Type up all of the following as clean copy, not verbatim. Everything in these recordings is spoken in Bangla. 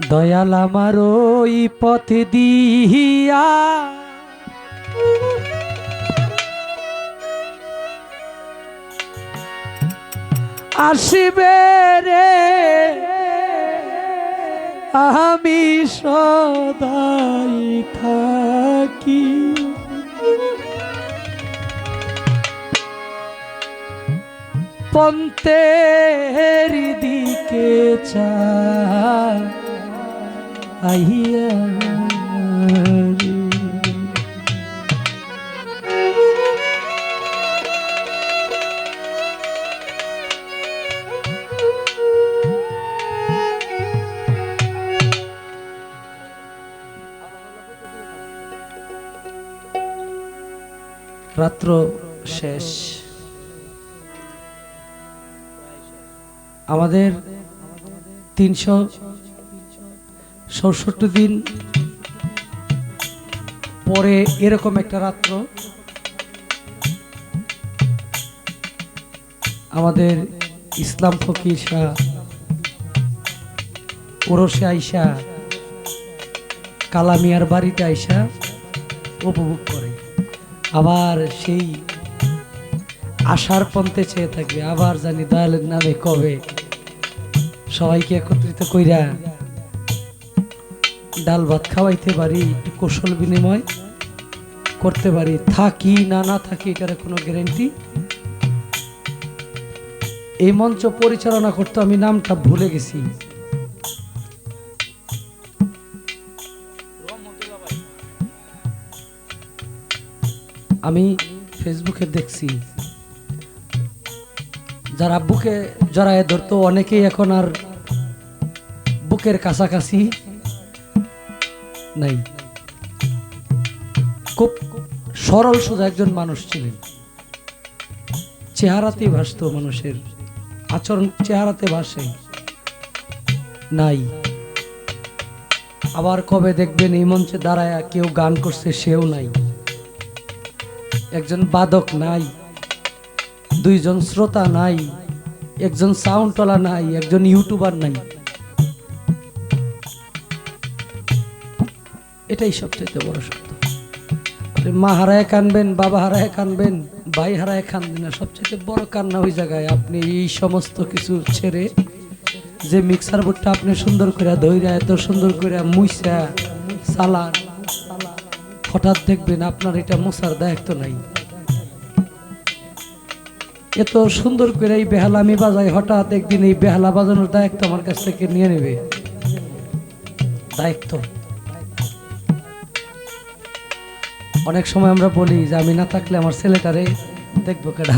দয়াল আমার ওই পথ দিয়া আসিবে রে, আমি সদাই থাকি পন্তের দিকে চাহিয়া রে। রাত্র শেষ, আমাদের 367 দিন পরে এরকম একটা রাত্র আমাদের ইসলাম ফকির শাহ ওরসে আইসা কালামিয়ার বাড়িতে আইসা উপভোগ করে। আবার সেই আশার পন্থে চেয়ে থাকবে, আবার জানি দয়ালের নামে কবে সবাইকে একত্রিত কইরা ডাল ভাত খাওয়াইতে পারি, একটু কৌশল বিনিময় করতে পারি। থাকি না থাকি এটার কোনো গ্যারেন্টি। এই মঞ্চ পরিচালনা করতে আমি নামটা ভুলে গেছি, আমি ফেসবুকে দেখছি যারা বুকে জড়ায় ধরতো অনেকেই এখন আর বুকের কাছাকাছি নাই। খুব সরল সোজা একজন মানুষ ছিলেন, চেহারাতেই ভাসত, মানুষের আচরণ চেহারাতে ভাসে নাই। আবার কবে দেখবেন এই মঞ্চে দাঁড়ায় কেউ গান করছে সেও নাই, একজন বাদক নাই, দুইজন শ্রোতা নাই, একজন সাউন্ডওয়ালা নাই, একজন ইউটিউবার নাই। এটাই সবচেয়ে বড় সত্য। মা হারায় কানবেন, বাবা হারায় কানবেন, ভাই হারায় কানবেন না, সবচেয়ে বড় কান্না ওই জায়গায় আপনি এই সমস্ত কিছু ছেড়ে যে মিক্সার বোর্ডটা আপনি সুন্দর করে ধইরা এত সুন্দর করে মুইসা চালান, হঠাৎ দেখবেন আপনার এটা মোছার দায়িত্ব নাই। এত সুন্দর করে এই বেহালা আমি বাজাই, হঠাৎ একদিন এই বেহালা বাজানোর দায়িত্ব আমার কাছ থেকে নিয়ে নেবে। দায়িত্ব অনেক সময় আমরা বলি যে আমি না থাকলে আমার ছেলেটারে দেখবো কেডা,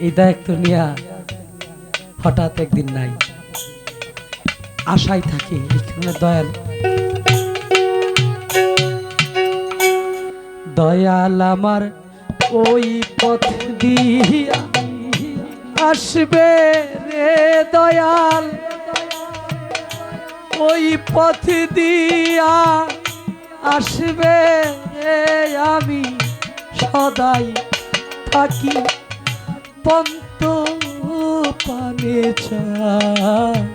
এই দায়িত্ব নিয়ে হঠাৎ একদিন নাই, আশায় থাকি। এখানে দয়াল আমার ওই পথ দিয়া আসবে রে, দয়াল ওই পথ দিয়া আসবে রে, আমি সদাই থাকি পন্ত পানে চাহিয়া,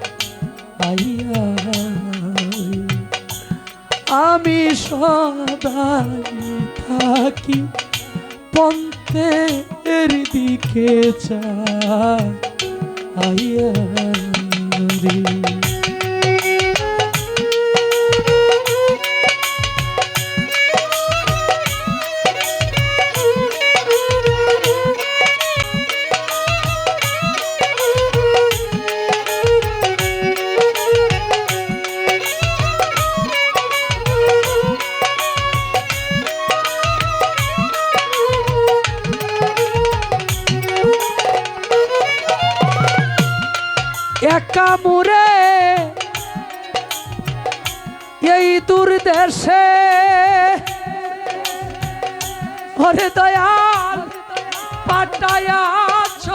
আমি সদাই থাকি পন্তের দিকে চাহিয়া রে। একা মুরে এই দূর দেশে, ওরে দয়াল পাঠায়াছ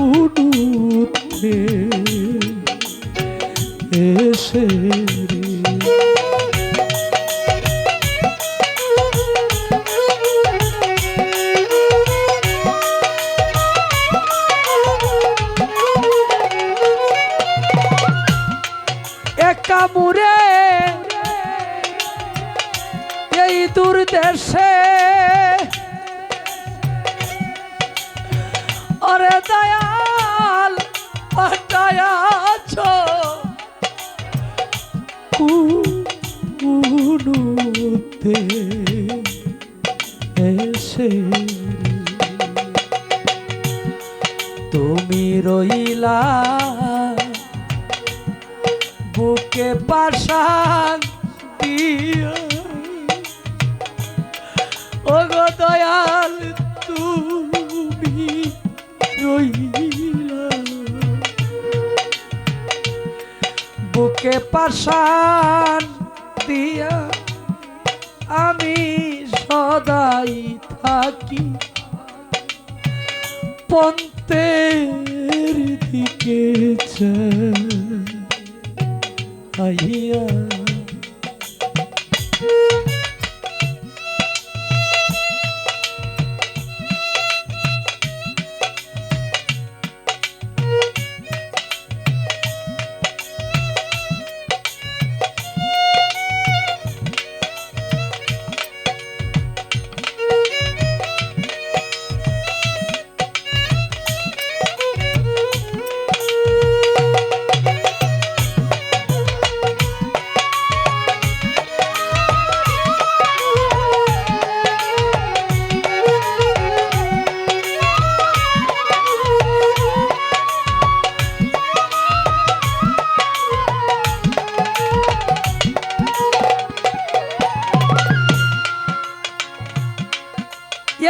উডুতে এসে রে। আমুরে এই দূর দেশে ওরে দয়াল পাঠায়াছ কুনুতে এসে তুমি রইলা বুকে পাশান দিয়া ওগো দয়াল তুমি রইলা বুকে পাশান দিয়া আমি সদাই থাকি পন্তের দিকে চাইয়া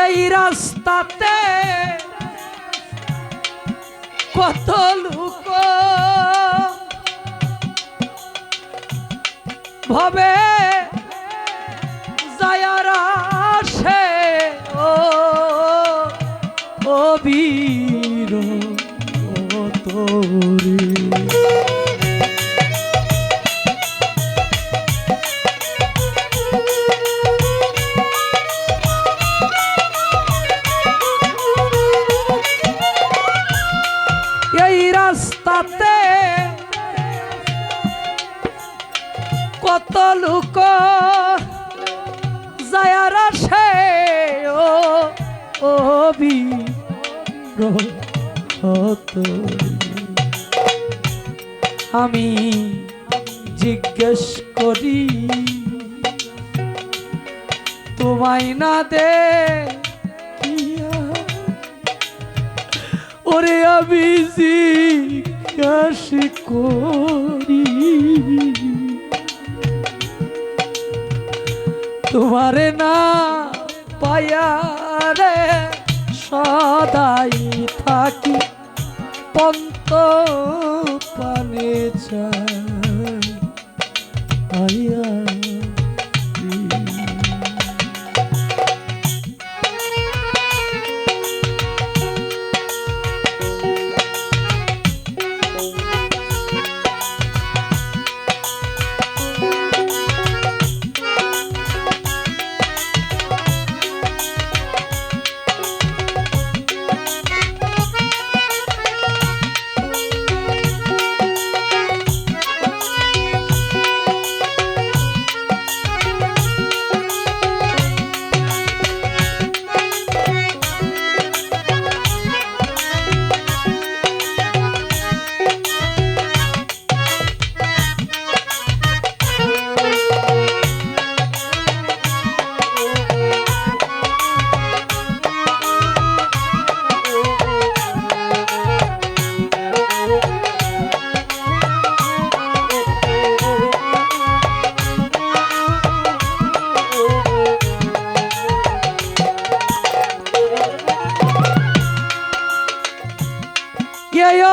এই রাস্তাতে কত লোক ভবে যায়ার আসে ও বীর তোরে রাস্তাতে কত লোক যায়ার আসে ও বীর আমি জিজ্ঞেস করি তোমায় না দে ওরে আমি জিজ্ঞাসা করি তোমারে না পায়া রে সদাই থাকি পন্ত পানে চাইয়া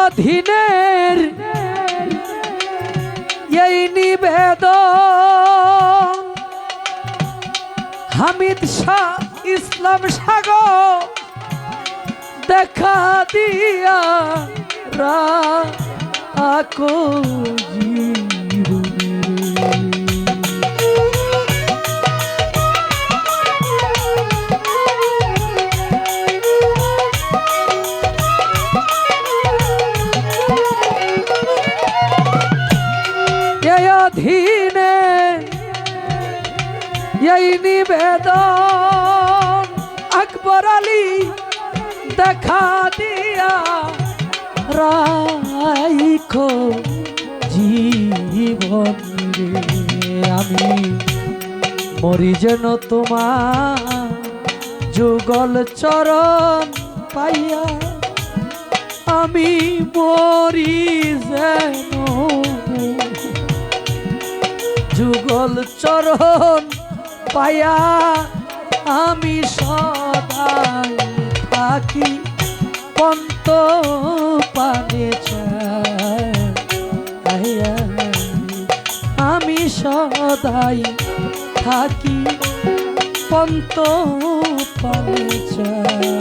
অধীনের এই নিবেদন হামিদ শাহ ইসলাম সাগর দেখা দিয়া রাখো অধীনে এই নিবেদন আকবর আলী দেখা দিয়া রাইখো জীবন রে। আমি মরি যেন তোমার যুগল চরণ পাইয়া, আমি মরি যেন যুগল চরণ পাইয়া, আমি সদাই থাকি পন্ত পানে চাইয়া, আমি সদাই থাকি পন্ত পানে চাইয়া।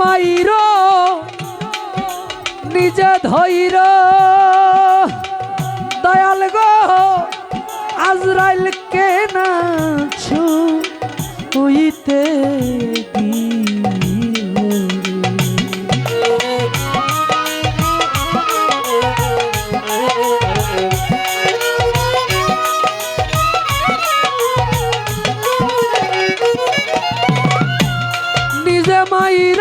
মাইর নিজে ধৈর দয়াল গো আজরাইল কে না ছুঁইতে নিজে মাইর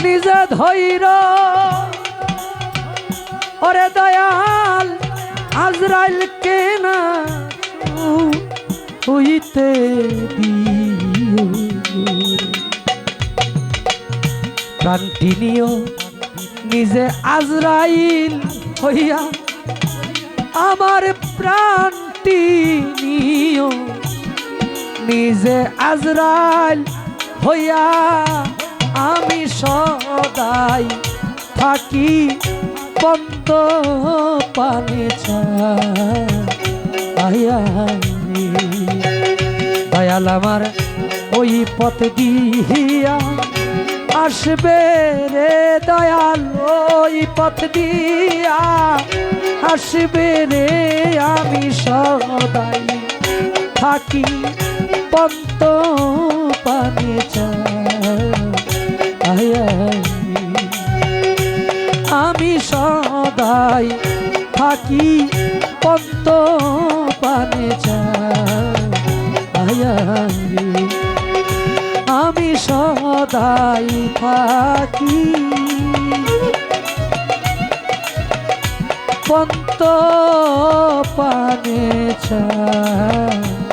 নিজে ধৈর ওরে দয়াল আজরাইল কে না হইতে দিও, প্রাণটি নিও নিজে আজরাইল হইয়া, আমার প্রাণটি নিও নিজে আজরাইল হইয়া, আমি সদাই থাকি পন্ত পানে চাইয়া। দয়াল আমার ওই পথ দিয়া আসবে রে দয়াল, ওই পথ দিয়া আসবে রে, আমি সদাই থাকি পন্ত পানে চাইয়া। আমি সদাই থাকি পন্ত পানে চাইয়া, আমি সদাই থাকি পন্ত পানে চাইয়া।